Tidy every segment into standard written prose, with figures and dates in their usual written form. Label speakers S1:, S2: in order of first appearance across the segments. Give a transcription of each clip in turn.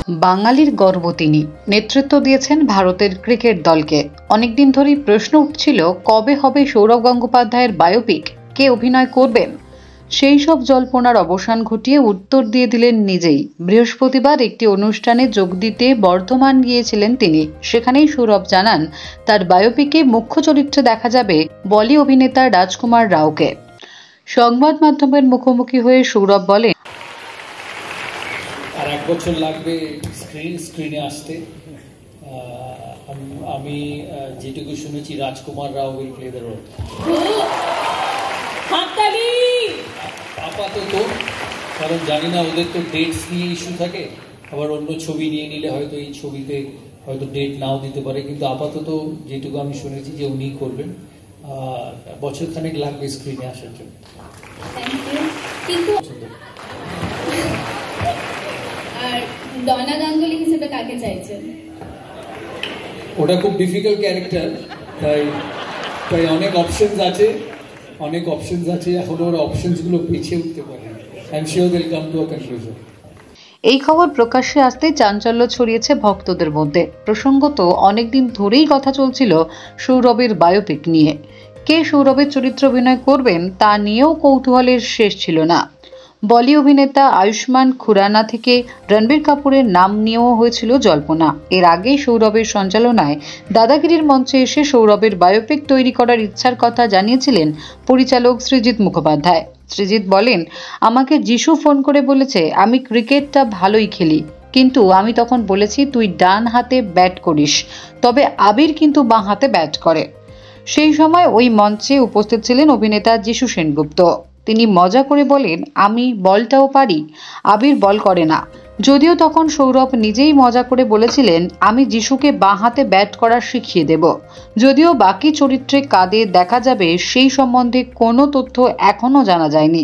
S1: বাঙালির গর্ব তিনি নেতৃত্ব দিয়েছেন ভারতের ক্রিকেট দলকে। অনেকদিন ধরেই প্রশ্ন উঠছিল কবে হবে সৌরভ গঙ্গোপাধ্যায়ের বায়োপিক, কে অভিনয় করবেন। সেই সব জল্পনার অবসান ঘটিয়ে উত্তর দিয়ে দিলেন নিজেই। বৃহস্পতিবার একটি অনুষ্ঠানে যোগ দিতে বর্ধমান গিয়েছিলেন তিনি। সেখানেই সৌরভ জানান তার বায়োপিকে মুখ্য চরিত্রে দেখা যাবে বলি অভিনেতা রাজকুমার রাওকে। সংবাদ মাধ্যমের মুখোমুখি হয়ে সৌরভ বলেন,
S2: আর 1 বছর লাগবে স্ক্রিনে আসতে। আমি যেটুকু শুনেছি রাজকুমার রাও উইল প্লে দ্য রোল আপাতত, কারণ জানি না ওদের তো ডেটস নিয়ে ইস্যু থাকে, আবার অন্য ছবি নিয়ে নিলে হয়তো এই ছবিতে হয়তো ডেট নাও দিতে পারে, কিন্তু আপাতত যেটুকু আমি শুনেছি যে উনি করবেন। বছরখানেক লাগবে স্ক্রিনে আসার জন্য।
S3: আর ডনা গাঙ্গুলি হিসেবে কাকে চাইছেন?
S2: ওটা খুব ডিফিকাল্ট ক্যারেক্টার, তাই অনেক অপশনস আছে, এখন ওরা অপশনসগুলো বেছে উঠতে পারে। I am sure they will come to a conclusion.
S1: এই খবর প্রকাশ্যে আসতেই চাঞ্চল্য ছড়িয়েছে ভক্তদের মধ্যে। প্রসঙ্গত অনেকদিন ধরেই কথা চলছিল সৌরভের বায়োপিক নিয়ে। কে সৌরভের চরিত্র অভিনয় করবেন তা নিয়েও কৌতূহলের শেষ ছিল না। বলি অভিনেতা আয়ুষ্মান খুরানা থেকে রণবীর কাপুরের নাম নিয়েও হয়েছিল জল্পনা। এর আগেই সৌরভের সঞ্চালনায় দাদাগিরির মঞ্চে এসে সৌরভের বায়োপিক তৈরি করার ইচ্ছার কথা জানিয়েছিলেন পরিচালক সৃজিত মুখোপাধ্যায়। সৃজিত বলেন, আমাকে যিশু ফোন করে বলেছে আমি ক্রিকেটটা ভালোই খেলি, কিন্তু আমি তখন বলেছি তুই ডান হাতে ব্যাট করিস, তবে আবির কিন্তু বাঁ হাতে ব্যাট করে। সেই সময় ওই মঞ্চে উপস্থিত ছিলেন অভিনেতা যিশু সেনগুপ্ত। তিনি মজা করে বলেন, আমি বলটাও পারি, আবির বল করে না। যদিও তখন সৌরভ নিজেই মজা করে বলেছিলেন, আমি যিশুকে বাঁ হাতে ব্যাট করা শিখিয়ে দেব। যদিও বাকি চরিত্রে কাদের দেখা যাবে সেই সম্বন্ধে কোনো তথ্য এখনো জানা যায়নি।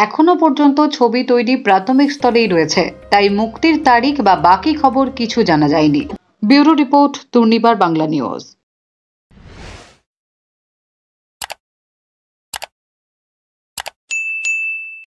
S1: এখনো পর্যন্ত ছবি তৈরি প্রাথমিক স্তরেই রয়েছে, তাই মুক্তির তারিখ বা বাকি খবর কিছু জানা যায়নি। Bureau report, Durnibar Bangla news.